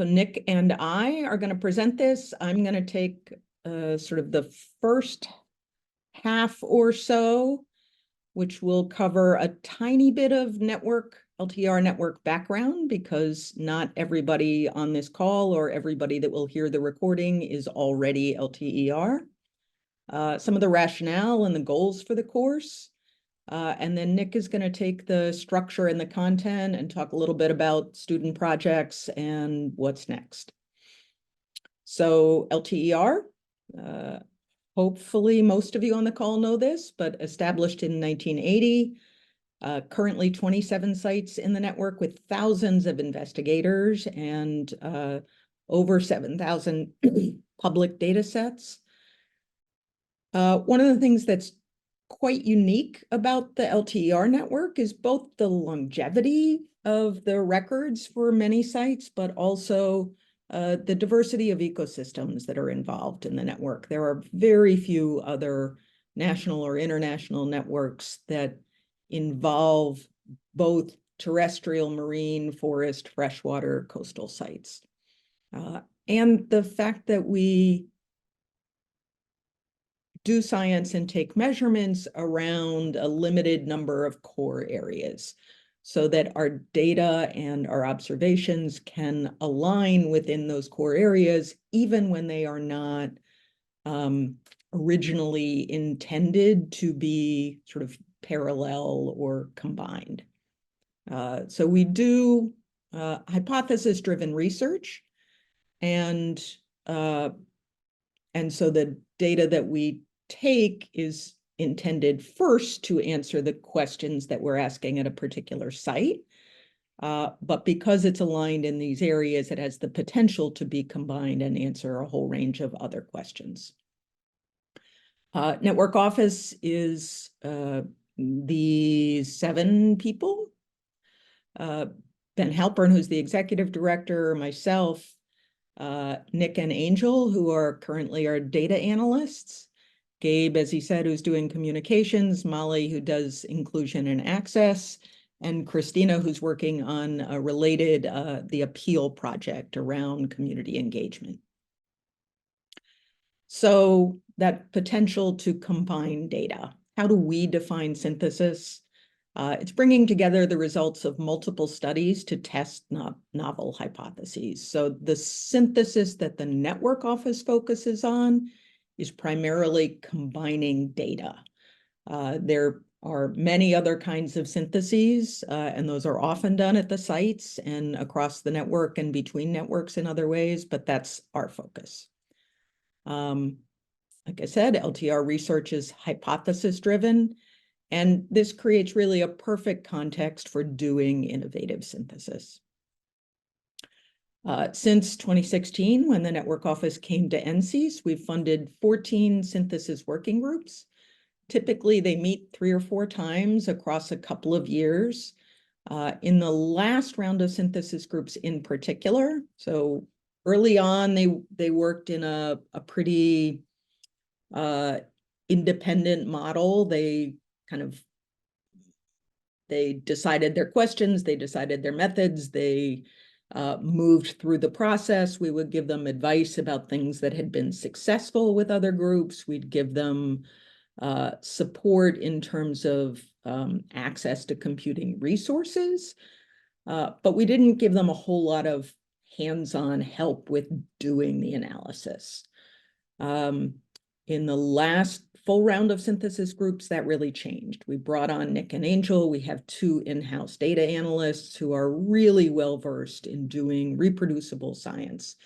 So Nick and I are going to present this. I'm going to take sort of the first half or so, which will cover a tiny bit of LTER network background, because not everybody on this call or everybody that will hear the recording is already LTER. Some of the rationale and the goals for the course. And then Nick is going to take the structure and the content and talk a little bit about student projects and what's next. So LTER, hopefully most of you on the call know this, but established in 1980, currently 27 sites in the network with thousands of investigators and over 7,000 public data sets. One of the things that's quite unique about the LTER network is both the longevity of the records for many sites, but also the diversity of ecosystems that are involved in the network. There are very few other national or international networks that involve both terrestrial, marine, forest, freshwater, coastal sites. And the fact that we do science and take measurements around a limited number of core areas so that our data and our observations can align within those core areas, even when they are not originally intended to be sort of parallel or combined. So we do hypothesis-driven research, and so the data that we take is intended first to answer the questions that we're asking at a particular site. But because it's aligned in these areas, it has the potential to be combined and answer a whole range of other questions. Network Office is the 7 people. Ben Halpern, who's the executive director, myself, Nick and Angel, who are currently our data analysts, Gabe, as he said, who's doing communications, Molly, who does inclusion and access, and Christina, who's working on a related, the appeal project around community engagement. So that potential to combine data. How do we define synthesis? It's bringing together the results of multiple studies to test novel hypotheses. So the synthesis that the Network Office focuses on is primarily combining data. There are many other kinds of syntheses, and those are often done at the sites and across the network and between networks in other ways, but that's our focus. Like I said, LTER research is hypothesis-driven, and this creates really a perfect context for doing innovative synthesis. Since 2016, when the Network Office came to NCEAS, we've funded 14 synthesis working groups. Typically, they meet 3 or 4 times across a couple of years. In the last round of synthesis groups in particular, so early on, they worked in a pretty independent model. They decided their questions, they decided their methods, they moved through the process. We would give them advice about things that had been successful with other groups. We'd give them support in terms of access to computing resources, but we didn't give them a whole lot of hands-on help with doing the analysis. In the last full round of synthesis groups, that really changed. We brought on Nick and Angel. We have 2 in-house data analysts who are really well-versed in doing reproducible science.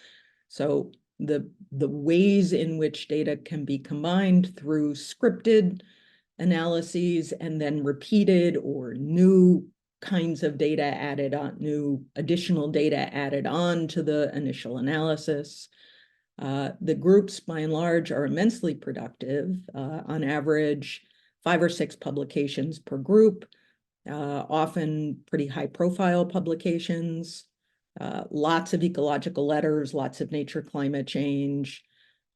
So the ways in which data can be combined through scripted analyses and then repeated, or new kinds of data added on, new additional data added on to the initial analysis. The groups, by and large, are immensely productive. On average, 5 or 6 publications per group, often pretty high-profile publications, lots of ecological letters, lots of nature climate change,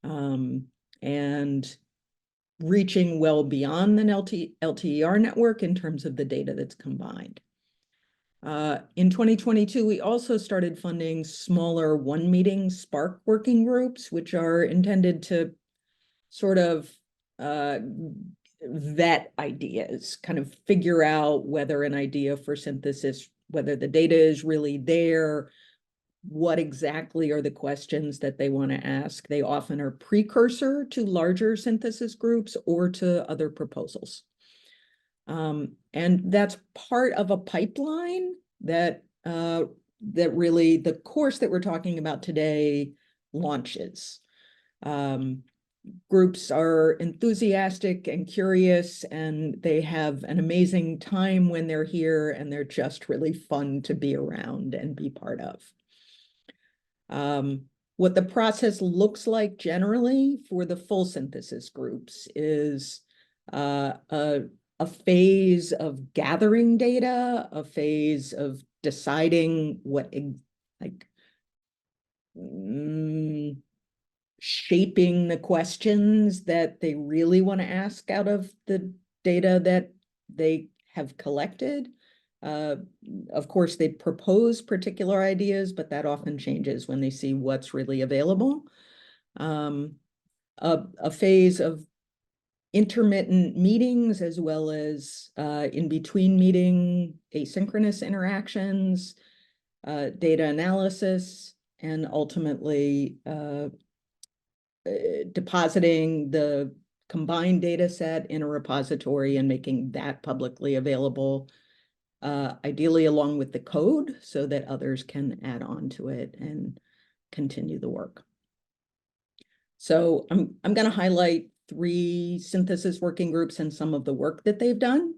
and reaching well beyond the LTER network in terms of the data that's combined. In 2022, we also started funding smaller one-meeting Spark working groups, which are intended to sort of vet ideas, kind of figure out whether an idea for synthesis, whether the data is really there, what exactly are the questions that they want to ask. They often are precursor to larger synthesis groups or to other proposals. And that's part of a pipeline that really the course that we're talking about today launches. Groups are enthusiastic and curious, and they have an amazing time when they're here, and they're just really fun to be around and be part of. What the process looks like generally for the full synthesis groups is a phase of gathering data, a phase of deciding what, like, shaping the questions that they really want to ask out of the data that they have collected. Of course, they propose particular ideas, but that often changes when they see what's really available. A phase of intermittent meetings, as well as in between meeting asynchronous interactions, data analysis, and ultimately depositing the combined data set in a repository and making that publicly available, ideally along with the code, so that others can add on to it and continue the work. So I'm going to highlight 3 synthesis working groups and some of the work that they've done.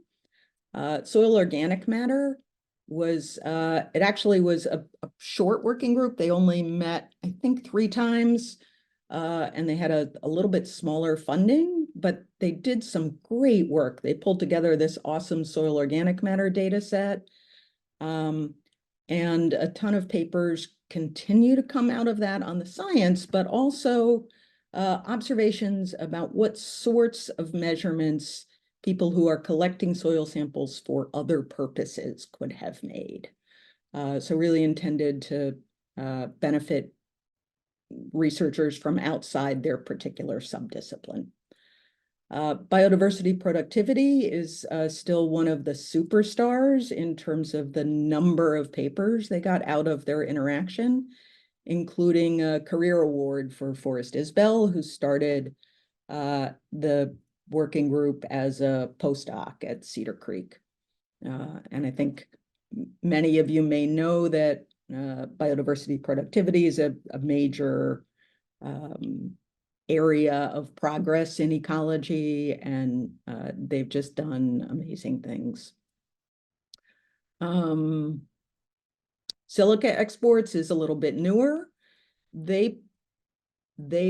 Soil organic matter was, it actually was a short working group. They only met, I think, 3 times, and they had a little bit smaller funding, but they did some great work. They pulled together this awesome soil organic matter data set, and a ton of papers continue to come out of that on the science, but also observations about what sorts of measurements people who are collecting soil samples for other purposes could have made. So really intended to benefit researchers from outside their particular subdiscipline. Biodiversity productivity is still one of the superstars in terms of the number of papers they got out of their interaction, including a career award for Forrest Isbell, who started the working group as a postdoc at Cedar Creek. And I think many of you may know that biodiversity productivity is a major area of progress in ecology, and they've just done amazing things. Silica exports is a little bit newer. They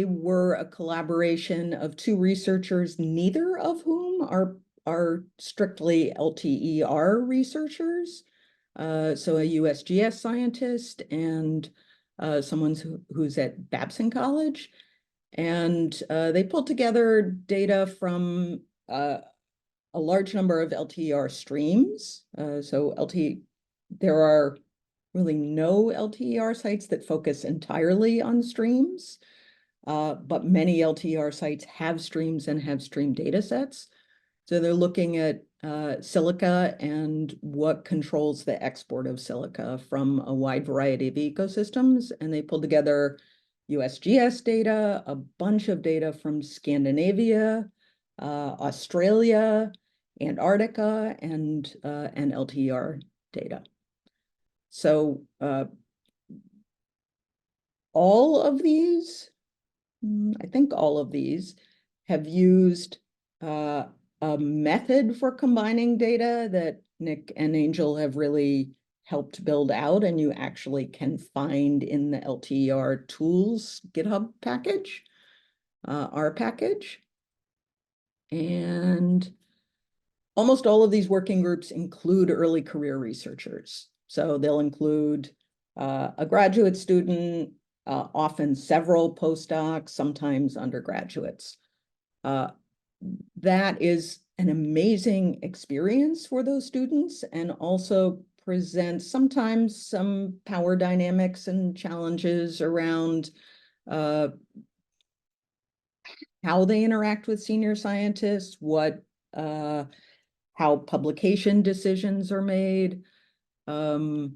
were a collaboration of 2 researchers, neither of whom are strictly LTER researchers. So a USGS scientist and someone who's at Babson College. And they pulled together data from a large number of LTER streams. There are really no LTER sites that focus entirely on streams, but many LTER sites have streams and have stream data sets. So they're looking at silica and what controls the export of silica from a wide variety of ecosystems. And they pulled together USGS data, a bunch of data from Scandinavia, Australia, Antarctica, and LTER data. So all of these, I think all of these, have used a method for combining data that Nick and Angel have really helped build out, and you actually can find in the LTER tools GitHub package, our package. And almost all of these working groups include early career researchers. So they'll include a graduate student, often several postdocs, sometimes undergraduates. That is an amazing experience for those students, and also presents sometimes some power dynamics and challenges around how they interact with senior scientists, how publication decisions are made. And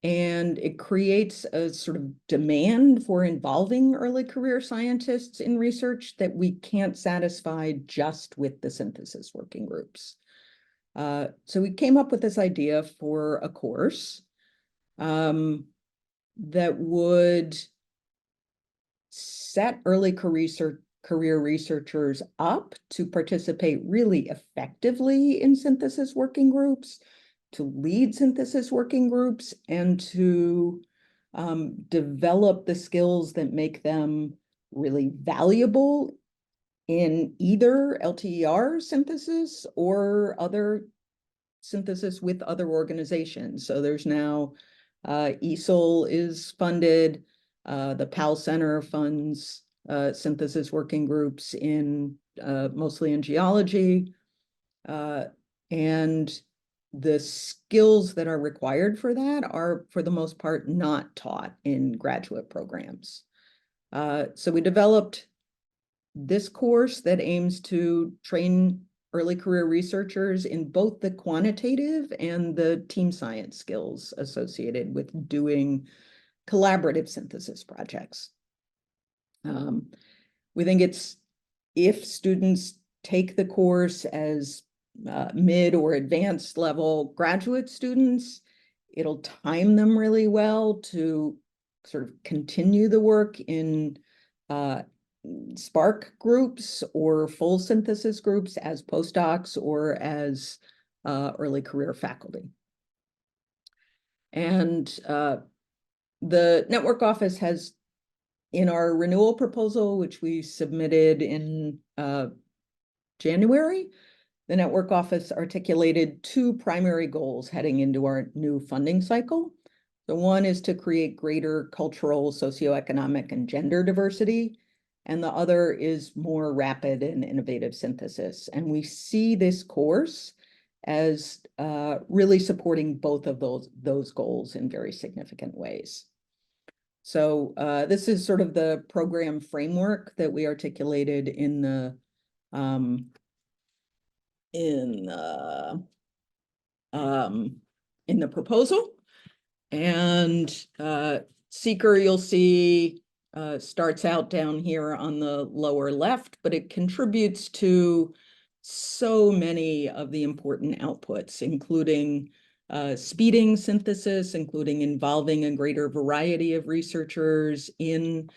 it creates a sort of demand for involving early career scientists in research that we can't satisfy just with the synthesis working groups. So we came up with this idea for a course that would set early career researchers up to participate really effectively in synthesis working groups, to lead synthesis working groups, and to develop the skills that make them really valuable in either LTER synthesis or other synthesis with other organizations. So there's now ESOL is funded, the PAL Center funds synthesis working groups in mostly in geology, and the skills that are required for that are, for the most part, not taught in graduate programs. So we developed this course that aims to train early career researchers in both the quantitative and the team science skills associated with doing collaborative synthesis projects. We think if students take the course as mid or advanced level graduate students, it'll time them really well to sort of continue the work in Spark groups or full synthesis groups as postdocs or as early career faculty. And the network office has, in our renewal proposal, which we submitted in January, the network office articulated two primary goals heading into our new funding cycle. The one is to create greater cultural, socioeconomic, and gender diversity, and the other is more rapid and innovative synthesis. And we see this course as really supporting both of those goals in very significant ways. So this is sort of the program framework that we articulated in the proposal. And SSECR, you'll see, starts out down here on the lower left, but it contributes to so many of the important outputs, including speeding synthesis, including involving a greater variety of researchers in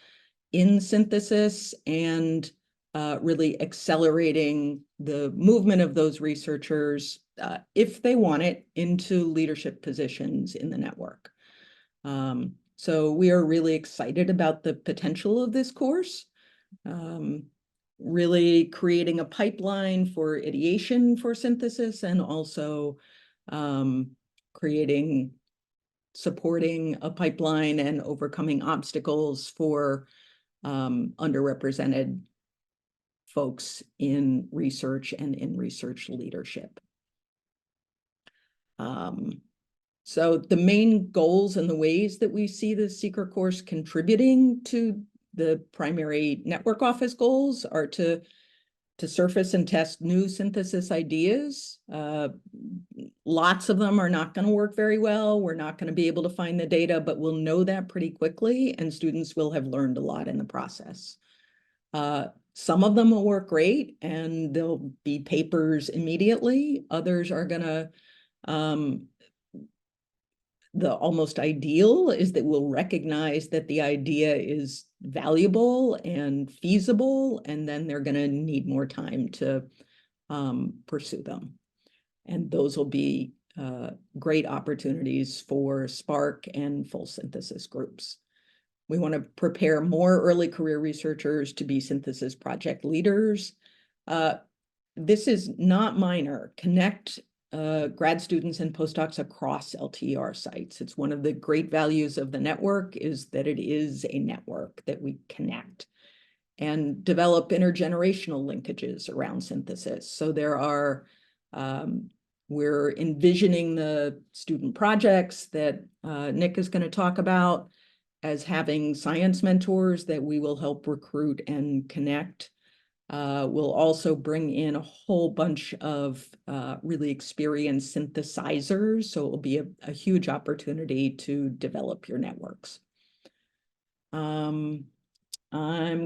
synthesis, and really accelerating the movement of those researchers, if they want it, into leadership positions in the network. So we are really excited about the potential of this course, really creating a pipeline for ideation for synthesis, and also supporting a pipeline and overcoming obstacles for underrepresented folks in research and in research leadership. So the main goals and the ways that we see the SSECR course contributing to the primary network office goals are to surface and test new synthesis ideas. Lots of them are not going to work very well. We're not going to be able to find the data, but we'll know that pretty quickly, and students will have learned a lot in the process. Some of them will work great, and there'll be papers immediately. Others are going to, the almost ideal is that we'll recognize that the idea is valuable and feasible, and then they're going to need more time to pursue them. And those will be great opportunities for Spark and full synthesis groups. We want to prepare more early career researchers to be synthesis project leaders. This is not minor. Connect grad students and postdocs across LTER sites. It's one of the great values of the network, is that it is a network that we connect, and develop intergenerational linkages around synthesis. So there are, We're envisioning the student projects that Nick is going to talk about as having science mentors that we will help recruit and connect. We'll also bring in a whole bunch of really experienced synthesizers, so it will be a huge opportunity to develop your networks. I'm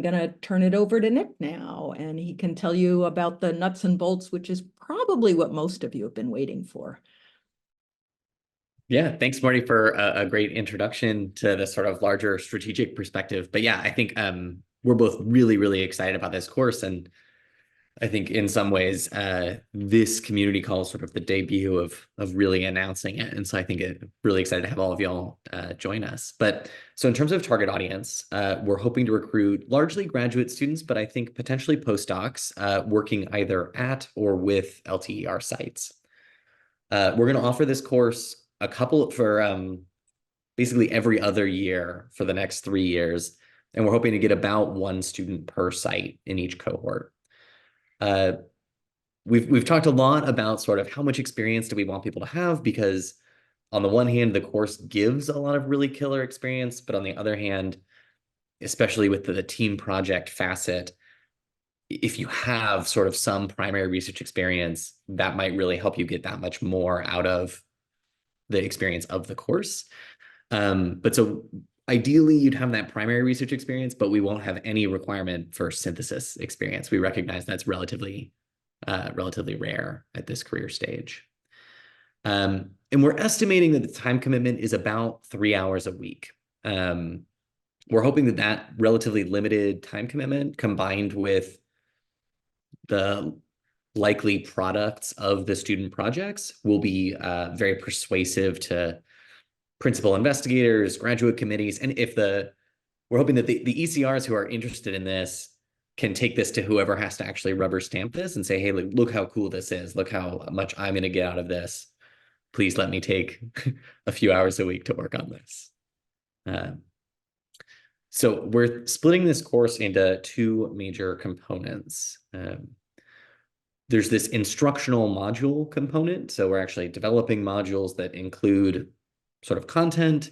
gonna turn it over to Nick now, and he can tell you about the nuts and bolts, which is probably what most of you have been waiting for. Yeah, thanks, Marty, for a great introduction to this sort of larger strategic perspective. But yeah, I think we're both really, really excited about this course. And I think in some ways, this community call is sort of the debut of really announcing it. And so I think really excited to have all of y'all join us. But so in terms of target audience, we're hoping to recruit largely graduate students, but I think potentially postdocs working either at or with LTER sites. We're going to offer this course a couple for basically every other year for the next 3 years. And we're hoping to get about 1 student per site in each cohort. We've talked a lot about sort of how much experience do we want people to have, because on the one hand, the course gives a lot of really killer experience, but on the other hand, especially with the team project facet, if you have sort of some primary research experience, that might really help you get that much more out of the experience of the course. But so ideally you'd have that primary research experience, but we won't have any requirement for synthesis experience. We recognize that's relatively rare at this career stage. And we're estimating that the time commitment is about 3 hours a week. We're hoping that relatively limited time commitment combined with the likely products of the student projects will be very persuasive to principal investigators, graduate committees, and we're hoping that the ECRs who are interested in this can take this to whoever has to actually rubber stamp this and say, hey, look how cool this is. Look how much I'm going to get out of this. Please let me take a few hours a week to work on this. So we're splitting this course into 2 major components. There's this instructional module component. So we're actually developing modules that include sort of content,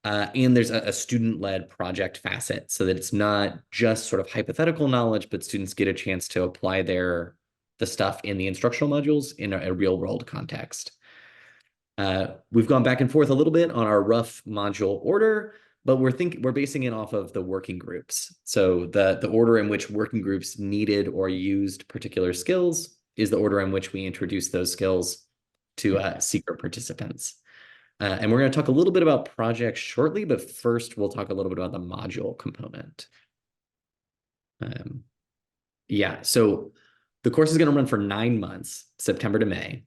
and there's a student-led project facet so that it's not just sort of hypothetical knowledge, but students get a chance to apply the stuff in the instructional modules in a real-world context. We've gone back and forth a little bit on our rough module order, but we're basing it off of the working groups. So the order in which working groups needed or used particular skills is the order in which we introduce those skills to SSECR participants. And we're going to talk a little bit about projects shortly, but first we'll talk a little bit about the module component. Yeah, so the course is going to run for 9 months, September to May.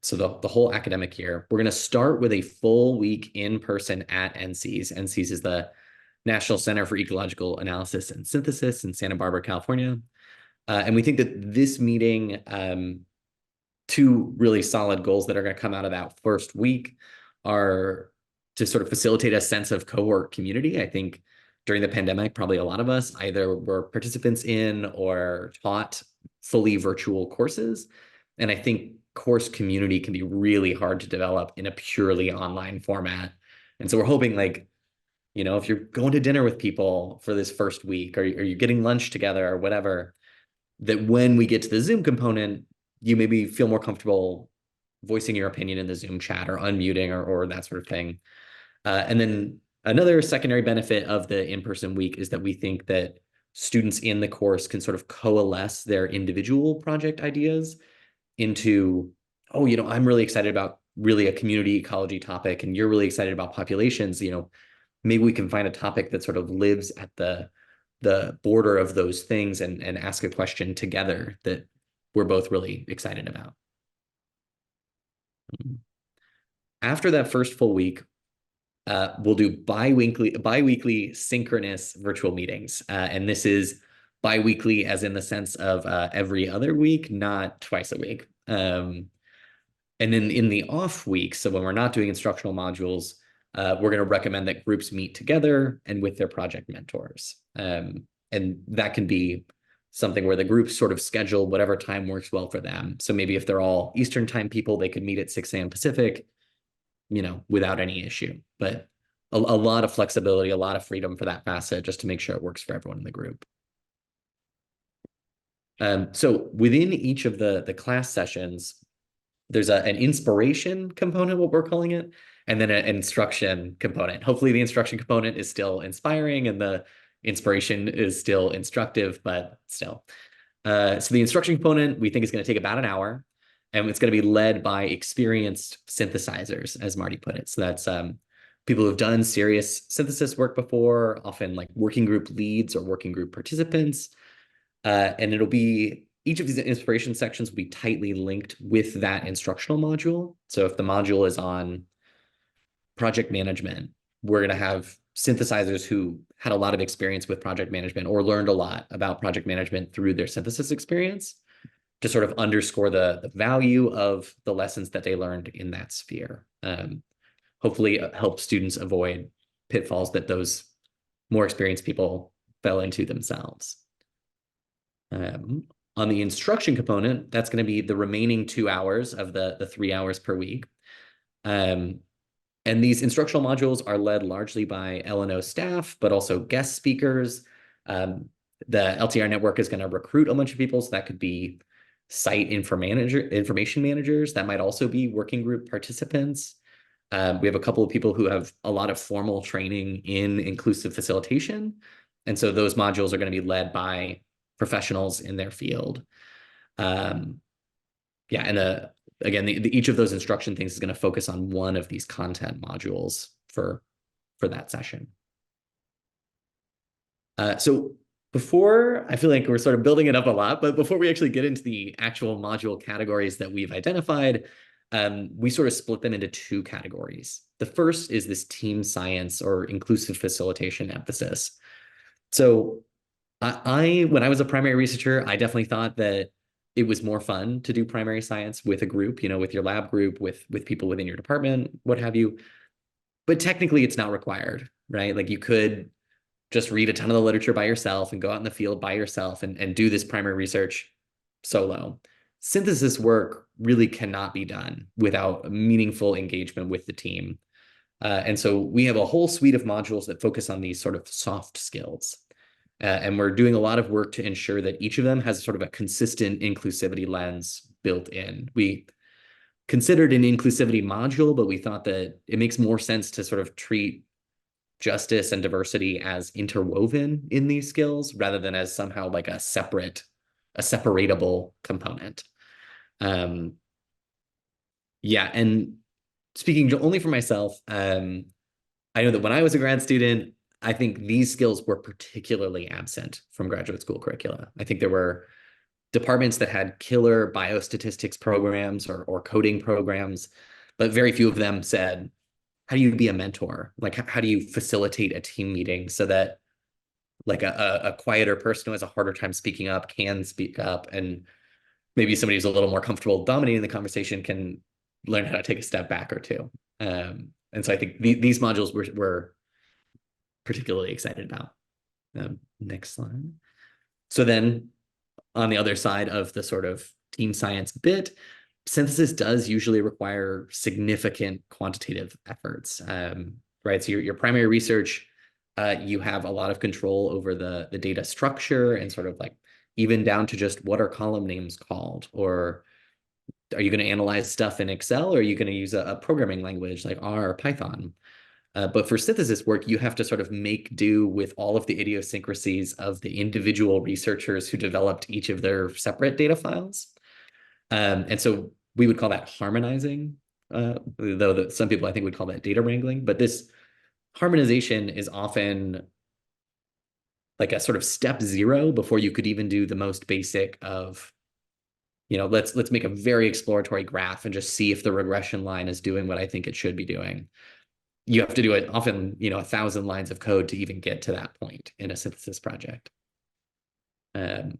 So the whole academic year. We're going to start with a full week in person at NCES. NCES is the National Center for Ecological Analysis and Synthesis in Santa Barbara, California. And we think that this meeting, 2 really solid goals that are going to come out of that first week are to sort of facilitate a sense of cohort community. I think during the pandemic, probably a lot of us either were participants in or taught fully virtual courses. And I think course community can be really hard to develop in a purely online format. And so we're hoping, like, you know, if you're going to dinner with people for this first week, or you're getting lunch together or whatever, that when we get to the Zoom component, you maybe feel more comfortable voicing your opinion in the Zoom chat or unmuting or that sort of thing. And then another secondary benefit of the in-person week is that we think that students in the course can sort of coalesce their individual project ideas into, oh, you know, I'm really excited about really a community ecology topic, and you're really excited about populations. You know, maybe we can find a topic that sort of lives at the border of those things and ask a question together that we're both really excited about. After that first full week, we'll do bi-weekly synchronous virtual meetings. And this is bi-weekly as in the sense of every other week, not twice a week. And then in the off weeks, so when we're not doing instructional modules, we're going to recommend that groups meet together and with their project mentors. And that can be something where the groups sort of schedule whatever time works well for them. So maybe if they're all Eastern time people, they could meet at 6 a.m. Pacific, without any issue. But a lot of flexibility, a lot of freedom for that facet, just to make sure it works for everyone in the group. So within each of the class sessions, there's an inspiration component, what we're calling it, and then an instruction component. Hopefully the instruction component is still inspiring and the inspiration is still instructive, but still. So the instruction component, we think is going to take about an hour, and it's going to be led by experienced synthesizers, as Marty put it. So that's people who've done serious synthesis work before, often like working group leads or working group participants. And it'll be, each of these inspiration sections will be tightly linked with that instructional module. So if the module is on project management, we're going to have synthesizers who had a lot of experience with project management or learned a lot about project management through their synthesis experience to sort of underscore the value of the lessons that they learned in that sphere. Hopefully help students avoid pitfalls that those more experienced people fell into themselves. On the instruction component, that's going to be the remaining 2 hours of the 3 hours per week. And these instructional modules are led largely by L&O staff, but also guest speakers. The LTER network is going to recruit a bunch of people, so that could be site information managers. That might also be working group participants. We have a couple of people who have a lot of formal training in inclusive facilitation. And so those modules are going to be led by professionals in their field. And again, each of those instruction things is going to focus on one of these content modules for that session. So before, I feel like we're sort of building it up a lot, but before we actually get into the actual module categories that we've identified, we sort of split them into 2 categories. The first is this team science or inclusive facilitation emphasis. So when I was a primary researcher, I definitely thought that it was more fun to do primary science with a group, with your lab group, with people within your department, what have you. But technically, it's not required, right? Like you could just read a ton of the literature by yourself and go out in the field by yourself and do this primary research solo. Synthesis work really cannot be done without meaningful engagement with the team. And so we have a whole suite of modules that focus on these sort of soft skills. And we're doing a lot of work to ensure that each of them has sort of a consistent inclusivity lens built in. We considered an inclusivity module, but we thought that it makes more sense to sort of treat justice and diversity as interwoven in these skills rather than as somehow like a separatable component. And speaking only for myself, I know that when I was a grad student, I think these skills were particularly absent from graduate school curricula. I think there were departments that had killer biostatistics programs or coding programs, but very few of them said, how do you be a mentor? Like, how do you facilitate a team meeting so that like a quieter person who has a harder time speaking up can speak up, and maybe somebody who's a little more comfortable dominating the conversation can learn how to take a step back or two. And so I think these modules were particularly excited about. Next slide. So then on the other side of the sort of team science bit, synthesis does usually require significant quantitative efforts, right? So your primary research, you have a lot of control over the data structure and sort of like even down to just what are column names called, or are you going to analyze stuff in Excel, or are you going to use a programming language like R or Python? But for synthesis work, you have to sort of make do with all of the idiosyncrasies of the individual researchers who developed each of their separate data files. And so we would call that harmonizing, though some people I think would call that data wrangling. But this harmonization is often like a sort of step 0 before you could even do the most basic of, let's make a very exploratory graph and just see if the regression line is doing what I think it should be doing. You have to do it often, 1,000 lines of code to even get to that point in a synthesis project. And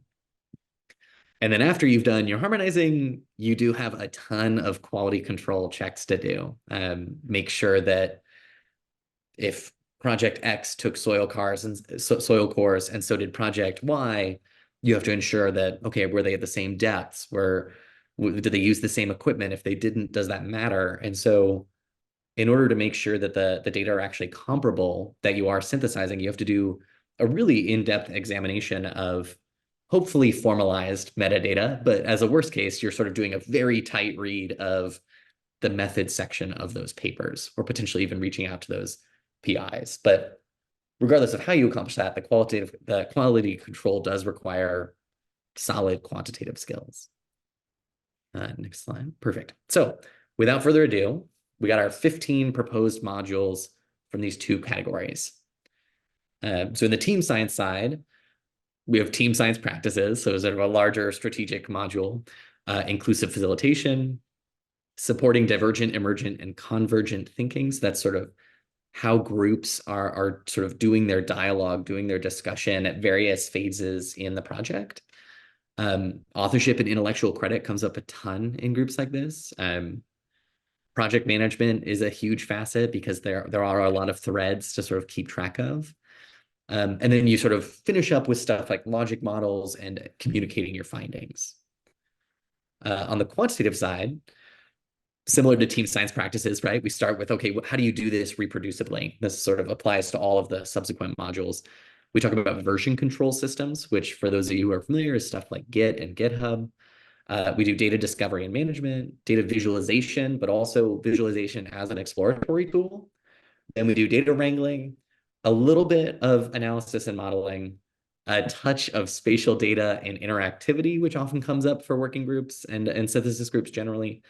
then after you've done your harmonizing, you do have a ton of quality control checks to do. Make sure that if project X took soil cores and so did project Y, You have to ensure that, okay, were they at the same depths? Did they use the same equipment? If they didn't, does that matter? And so in order to make sure that the data are actually comparable that you are synthesizing, you have to do a really in-depth examination of hopefully formalized metadata. But as a worst case, you're sort of doing a very tight read of the method section of those papers, or potentially even reaching out to those PIs. But regardless of how you accomplish that, the quality control does require solid quantitative skills. Next slide. Perfect. So without further ado, we got our 15 proposed modules from these two categories. So in the team science side, we have team science practices. So sort of a larger strategic module, inclusive facilitation, supporting divergent, emergent, and convergent thinking. So that's sort of how groups are sort of doing their dialogue, doing their discussion at various phases in the project. Authorship and intellectual credit comes up a ton in groups like this. Project management is a huge facet because there are a lot of threads to sort of keep track of. And then you sort of finish up with stuff like logic models and communicating your findings. On the quantitative side, similar to team science practices, right? We start with, okay, how do you do this reproducibly? This sort of applies to all of the subsequent modules. We talk about version control systems, which for those of you who are familiar is stuff like Git and GitHub. We do data discovery and management, data visualization, but also visualization as an exploratory tool. Then we do data wrangling, a little bit of analysis and modeling, a touch of spatial data and interactivity, which often comes up for working groups and synthesis groups generally.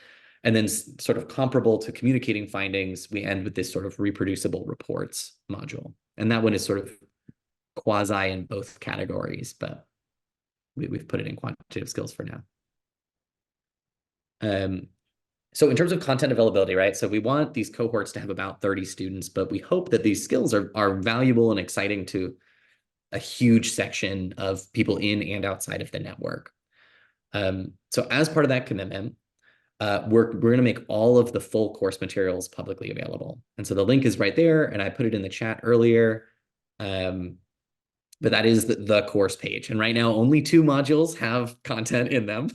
And then sort of comparable to communicating findings, we end with this sort of reproducible reports module. And that one is sort of quasi in both categories, but we've put it in quantitative skills for now. So in terms of content availability, right? So we want these cohorts to have about 30 students, but we hope that these skills are valuable and exciting to a huge section of people in and outside of the network. So as part of that commitment, we're going to make all of the full course materials publicly available. And so the link is right there, and I put it in the chat earlier. But that is the course page. And right now, only 2 modules have content in them.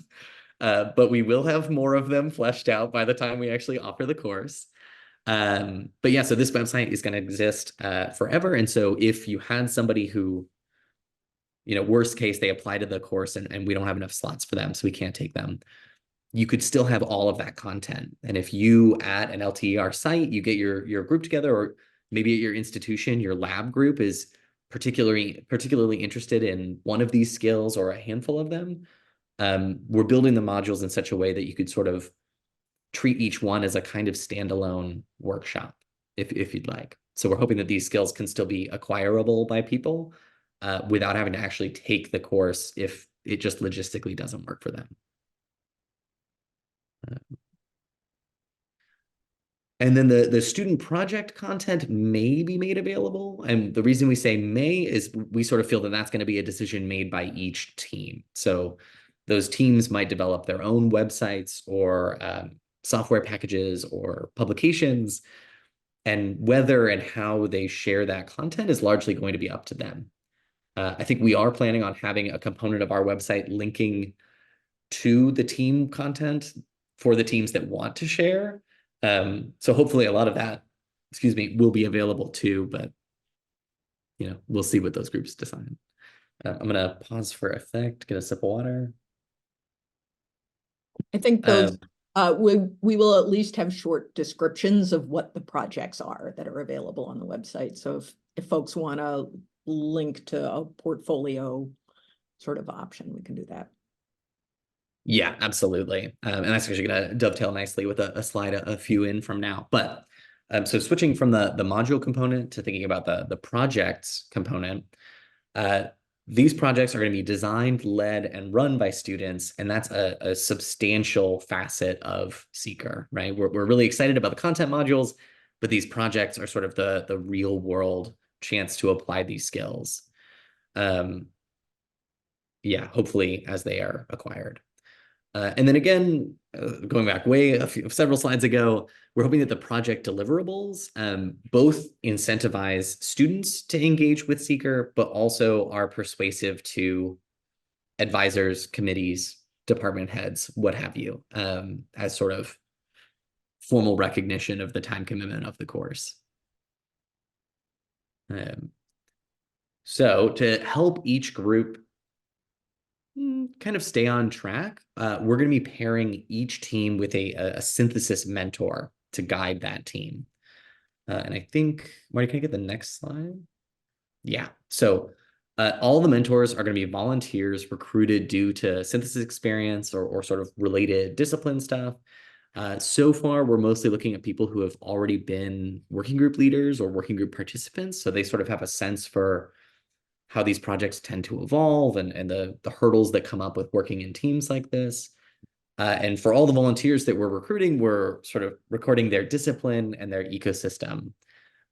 But we will have more of them fleshed out by the time we actually offer the course. But yeah, so this website is going to exist forever. And so if you had somebody who, worst case, they apply to the course and we don't have enough slots for them, so we can't take them, you could still have all of that content. And if you at an LTER site, you get your group together, or maybe at your institution, your lab group is particularly interested in one of these skills or a handful of them, we're building the modules in such a way that you could sort of treat each one as a kind of standalone workshop, if you'd like. So we're hoping that these skills can still be acquirable by people without having to actually take the course if it just logistically doesn't work for them. And then the student project content may be made available. And the reason we say may is we sort of feel that that's going to be a decision made by each team. So those teams might develop their own websites or software packages or publications. And whether and how they share that content is largely going to be up to them. I think we are planning on having a component of our website linking to the team content for the teams that want to share. So hopefully a lot of that, will be available too, but we'll see what those groups decide. I'm gonna pause for effect, get a sip of water. I think those we will at least have short descriptions of what the projects are that are available on the website. So if folks want to link to a portfolio sort of option, we can do that. Yeah, absolutely. And that's actually going to dovetail nicely with a slide a few in from now. But so switching from the module component to thinking about the projects component, these projects are going to be designed, led, and run by students. And that's a substantial facet of SSECR, right? We're really excited about the content modules, but these projects are sort of the real world chance to apply these skills. Yeah, hopefully as they are acquired. And then again, going back several slides ago, we're hoping that the project deliverables both incentivize students to engage with SSECR, but also are persuasive to advisors, committees, department heads, what have you, as sort of formal recognition of the time commitment of the course. So to help each group kind of stay on track, we're going to be pairing each team with a synthesis mentor to guide that team. And I think, Marty, can I get the next slide? Yeah. So all the mentors are going to be volunteers recruited due to synthesis experience or sort of related discipline stuff. So far, we're mostly looking at people who have already been working group leaders or working group participants. So they sort of have a sense for how these projects tend to evolve and the hurdles that come up with working in teams like this. And for all the volunteers that we're recruiting, we're sort of recording their discipline and their ecosystem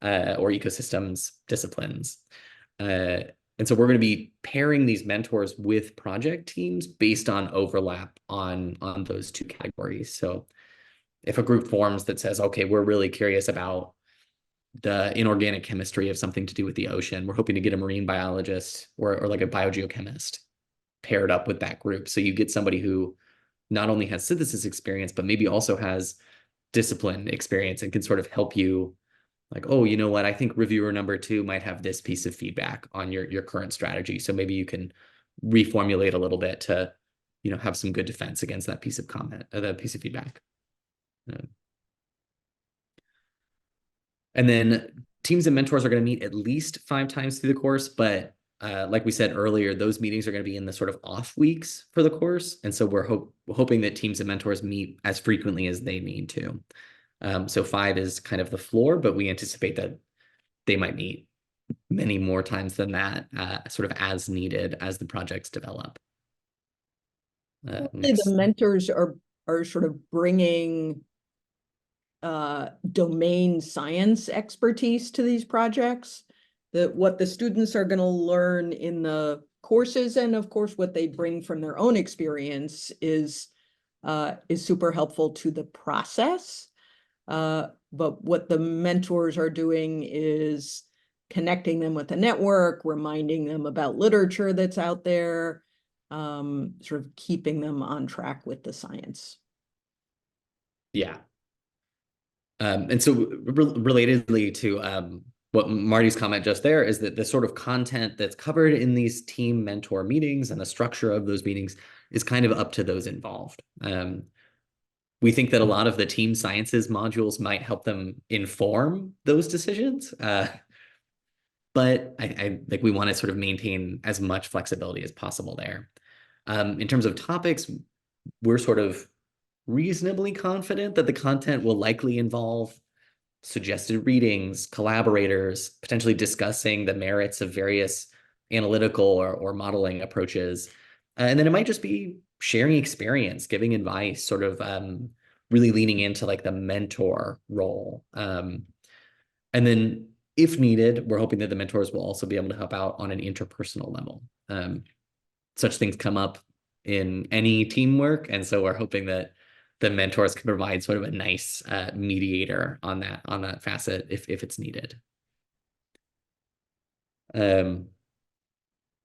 or ecosystems disciplines. And so we're going to be pairing these mentors with project teams based on overlap on those two categories. So if a group forms that says, okay, we're really curious about the inorganic chemistry of something to do with the ocean, we're hoping to get a marine biologist or like a biogeochemist paired up with that group. So you get somebody who not only has synthesis experience, but maybe also has discipline experience and can sort of help you like, oh, you know what? I think reviewer number 2 might have this piece of feedback on your current strategy. So maybe you can reformulate a little bit to, have some good defense against that piece of comment, that piece of feedback. And then teams and mentors are going to meet at least 5 times through the course, but like we said earlier, those meetings are going to be in the sort of off weeks for the course. And so we're hoping that teams and mentors meet as frequently as they need to. So 5 is kind of the floor, but we anticipate that they might meet many more times than that, sort of as needed as the projects develop. The mentors are sort of bringing domain science expertise to these projects. What the students are going to learn in the courses, and of course what they bring from their own experience, is super helpful to the process. But what the mentors are doing is connecting them with the network, reminding them about literature that's out there, sort of keeping them on track with the science. Yeah. And so relatedly to what Marty's comment just there is that the sort of content that's covered in these team mentor meetings and the structure of those meetings is kind of up to those involved. We think that a lot of the team sciences modules might help them inform those decisions. But I like we want to sort of maintain as much flexibility as possible there. In terms of topics, we're sort of reasonably confident that the content will likely involve suggested readings, collaborators, potentially discussing the merits of various analytical or modeling approaches. And then it might just be sharing experience, giving advice, sort of really leaning into like the mentor role. And then if needed, we're hoping that the mentors will also be able to help out on an interpersonal level. Such things come up in any teamwork. And so we're hoping that the mentors can provide sort of a nice mediator on that facet if it's needed.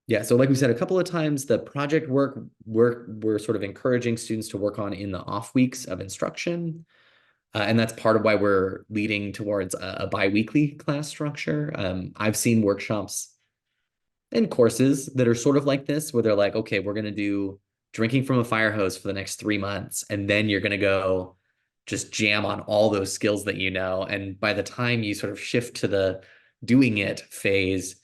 Yeah, so like we said a couple of times, the project work we're sort of encouraging students to work on in the off weeks of instruction. And that's part of why we're leading towards a bi-weekly class structure. I've seen workshops and courses that are sort of like this, where they're like, okay, we're going to do drinking from a fire hose for the next 3 months, and then you're going to go just jam on all those skills that you know. And by the time you sort of shift to the doing it phase,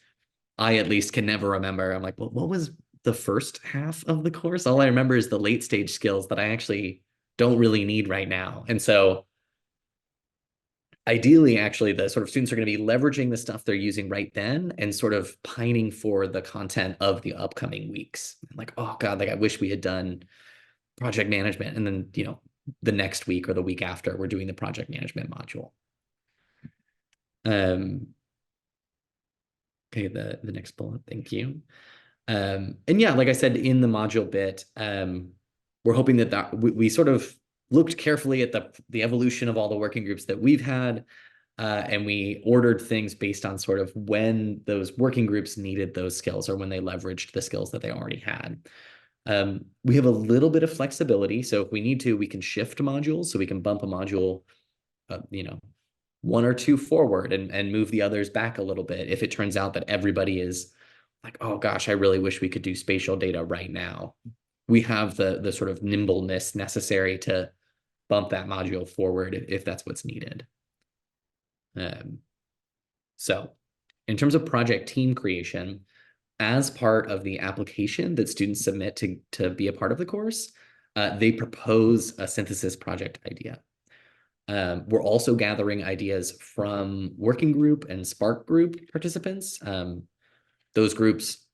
I at least can never remember. I'm like, well, what was the first half of the course? All I remember is the late stage skills that I actually don't really need right now. And so ideally, actually, the sort of students are going to be leveraging the stuff they're using right then and sort of pining for the content of the upcoming weeks. Like, oh God, like I wish we had done project management. And then, the next week or the week after, we're doing the project management module. Okay, the next bullet, thank you. And yeah, like I said, in the module bit, we're hoping that we sort of looked carefully at the evolution of all the working groups that we've had, and we ordered things based on sort of when those working groups needed those skills or when they leveraged the skills that they already had. We have a little bit of flexibility. So if we need to, we can shift modules. So we can bump a module, one or two forward and move the others back a little bit. If it turns out that everybody is like, oh gosh, I really wish we could do spatial data right now. We have the sort of nimbleness necessary to bump that module forward if that's what's needed. So in terms of project team creation, as part of the application that students submit to be a part of the course, they propose a synthesis project idea. We're also gathering ideas from working group and Spark group participants. Those groups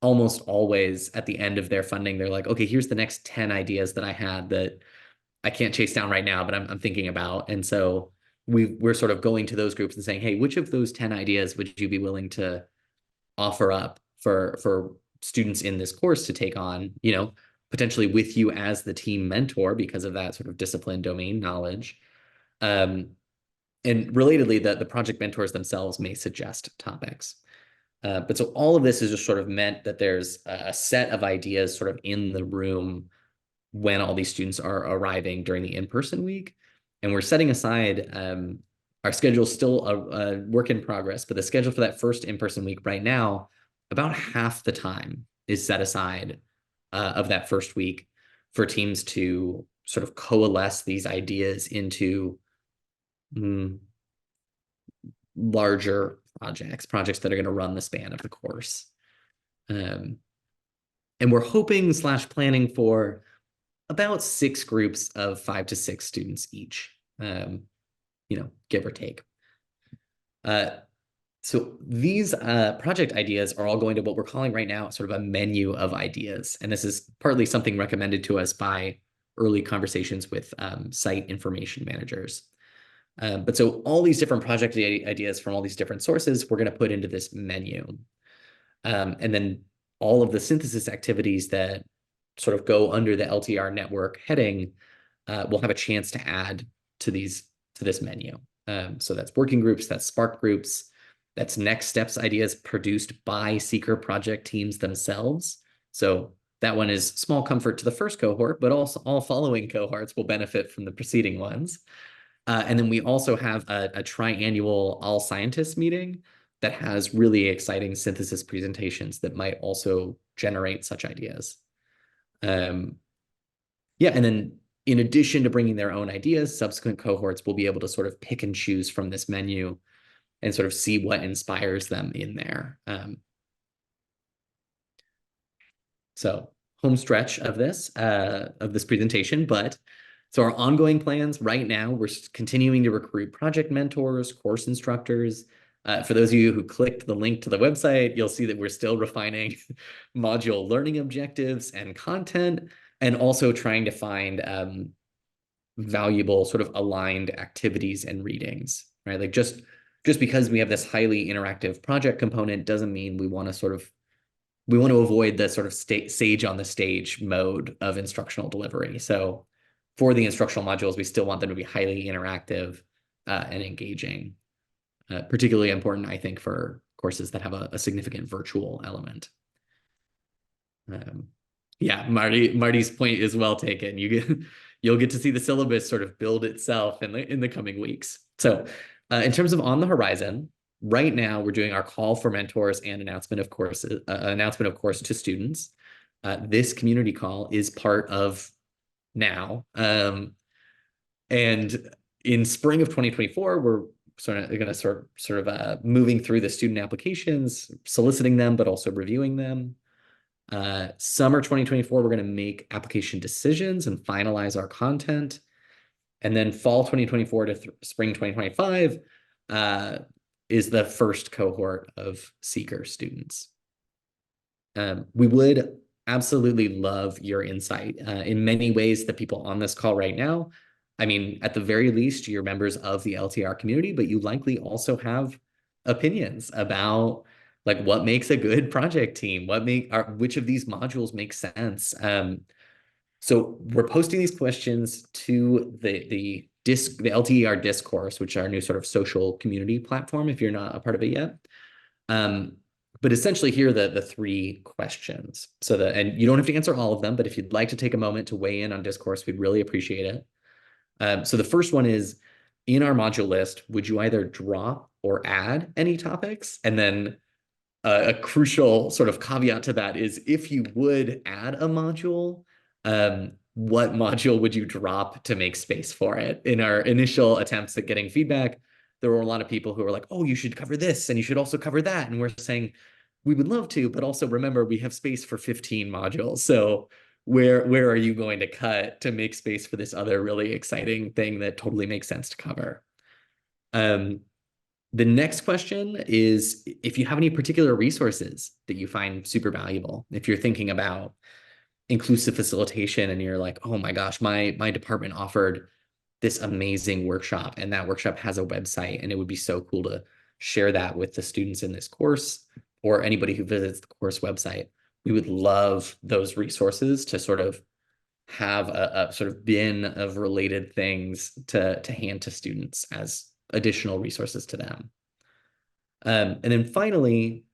almost always at the end of their funding, they're like, okay, here's the next 10 ideas that I had that I can't chase down right now, but I'm thinking about. And so we're sort of going to those groups and saying, hey, which of those 10 ideas would you be willing to offer up for students in this course to take on, potentially with you as the team mentor because of that sort of discipline domain knowledge. And relatedly, the project mentors themselves may suggest topics. But so all of this is just sort of meant that there's a set of ideas sort of in the room when all these students are arriving during the in-person week. And we're setting aside, our schedule is still a work in progress, but the schedule for that first in-person week right now, about half the time is set aside of that first week for teams to sort of coalesce these ideas into larger projects that are going to run the span of the course. And we're hoping / planning for about 6 groups of 5 to 6 students each, give or take. So these project ideas are all going to what we're calling right now sort of a menu of ideas. And this is partly something recommended to us by early conversations with site information managers. But so all these different project ideas from all these different sources, we're going to put into this menu. And then all of the synthesis activities that sort of go under the LTER network heading will have a chance to add to this menu. So that's working groups, that's Spark groups, that's next steps ideas produced by SSECR project teams themselves. So that one is small comfort to the first cohort, but also all following cohorts will benefit from the preceding ones. And then we also have a triannual all scientists meeting that has really exciting synthesis presentations that might also generate such ideas. And then in addition to bringing their own ideas, subsequent cohorts will be able to sort of pick and choose from this menu and sort of see what inspires them in there. So home stretch of this presentation, but so our ongoing plans right now, we're continuing to recruit project mentors, course instructors. For those of you who clicked the link to the website, you'll see that we're still refining module learning objectives and content, and also trying to find valuable sort of aligned activities and readings, right? Like just because we have this highly interactive project component doesn't mean we want to avoid the sort of sage on the stage mode of instructional delivery. So for the instructional modules, we still want them to be highly interactive and engaging. Particularly important, I think, for courses that have a significant virtual element. Yeah, Marty's point is well taken. You'll get to see the syllabus sort of build itself in the coming weeks. So in terms of on the horizon, right now we're doing our call for mentors and announcement of course to students. This community call is part of now. And in spring of 2024, we're going to sort of moving through the student applications, soliciting them, but also reviewing them. Summer 2024, we're going to make application decisions and finalize our content. And then fall 2024 to spring 2025 is the first cohort of SSECR students. We would absolutely love your insight in many ways. The people on this call right now, I mean, at the very least, you're members of the LTR community, but you likely also have opinions about like what makes a good project team, which of these modules make sense. So we're posting these questions to the LTER discourse, which is our new sort of social community platform, if you're not a part of it yet. But essentially, here are the three questions. And you don't have to answer all of them, but if you'd like to take a moment to weigh in on discourse, we'd really appreciate it. So the first one is, in our module list, would you either drop or add any topics? And then a crucial sort of caveat to that is, if you would add a module, what module would you drop to make space for it? In our initial attempts at getting feedback, there were a lot of people who were like, oh, you should cover this, and you should also cover that. And we're saying, we would love to, but also remember, we have space for 15 modules. So where are you going to cut to make space for this other really exciting thing that totally makes sense to cover? The next question is, if you have any particular resources that you find super valuable, if you're thinking about inclusive facilitation and you're like, oh my gosh, my department offered this amazing workshop, and that workshop has a website, and it would be so cool to share that with the students in this course or anybody who visits the course website. We would love those resources to sort of have a sort of bin of related things to hand to students as additional resources to them. And then finally,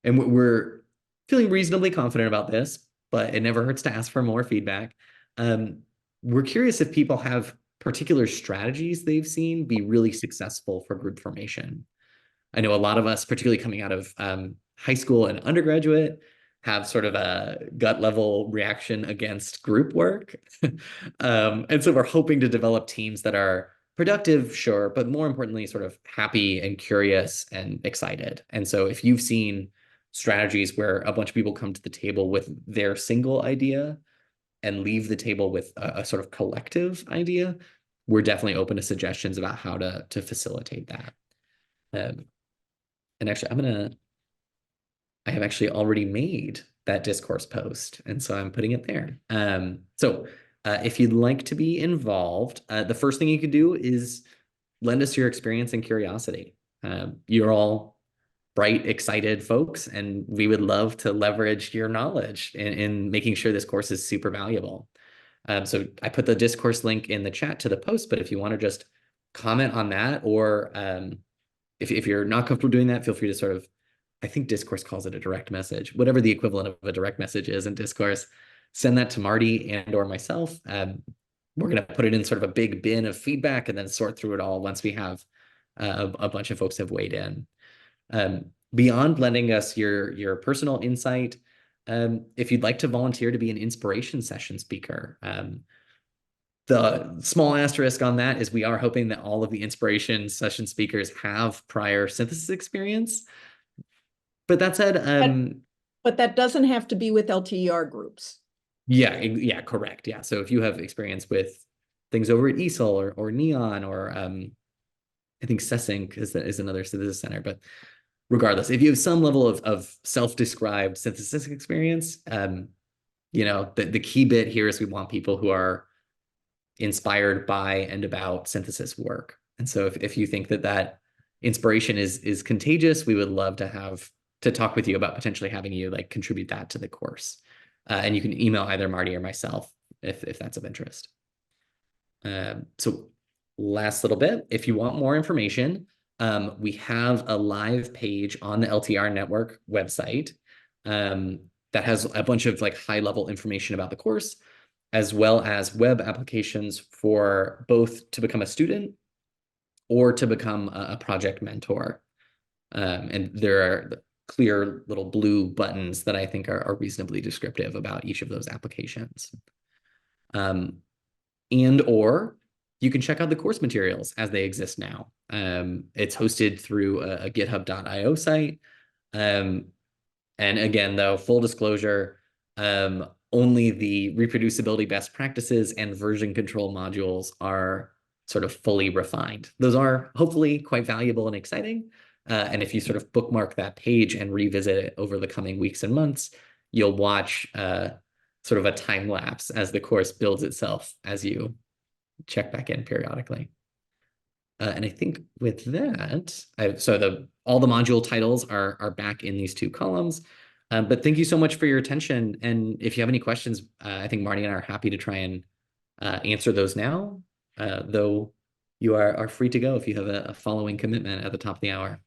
and we're feeling reasonably confident about this, but it never hurts to ask for more feedback. We're curious if people have particular strategies they've seen be really successful for group formation. I know a lot of us, particularly coming out of high school and undergraduate, have sort of a gut level reaction against group work. And so we're hoping to develop teams that are productive, sure, but more importantly, sort of happy and curious and excited. And so if you've seen strategies where a bunch of people come to the table with their single idea and leave the table with a sort of collective idea, we're definitely open to suggestions about how to facilitate that. And actually, I have actually already made that discourse post, and so I'm putting it there. So if you'd like to be involved, the first thing you can do is lend us your experience and curiosity. You're all bright, excited folks, and we would love to leverage your knowledge in making sure this course is super valuable. So I put the discourse link in the chat to the post, but if you want to just comment on that, or if you're not comfortable doing that, feel free to sort of, I think Discourse calls it a direct message, whatever the equivalent of a direct message is in Discourse, send that to Marty and or myself. We're going to put it in sort of a big bin of feedback and then sort through it all once we have a bunch of folks have weighed in. Beyond lending us your personal insight, if you'd like to volunteer to be an inspiration session speaker, the small asterisk on that is we are hoping that all of the inspiration session speakers have prior synthesis experience. But that said, but that doesn't have to be with LTER groups. Yeah, correct. Yeah. So if you have experience with things over at ESOL or Neon, or I think SSENC is another synthesis center, but regardless, if you have some level of self-described synthesis experience, the key bit here is we want people who are inspired by and about synthesis work. And so if you think that inspiration is contagious, we would love to talk with you about potentially having you contribute that to the course. And you can email either Marty or myself if that's of interest. So last little bit, if you want more information, we have a live page on the LTER Network website that has a bunch of high-level information about the course, as well as web applications for both to become a student or to become a project mentor. And there are clear little blue buttons that I think are reasonably descriptive about each of those applications. And or you can check out the course materials as they exist now. It's hosted through a github.io site. And again, though, full disclosure, only the reproducibility best practices and version control modules are sort of fully refined. Those are hopefully quite valuable and exciting. And if you sort of bookmark that page and revisit it over the coming weeks and months, you'll watch sort of a time lapse as the course builds itself as you check back in periodically. And I think with that, all the module titles are back in these two columns. But thank you so much for your attention. And if you have any questions, I think Marty and I are happy to try and answer those now, though you are free to go if you have a following commitment at the top of the hour.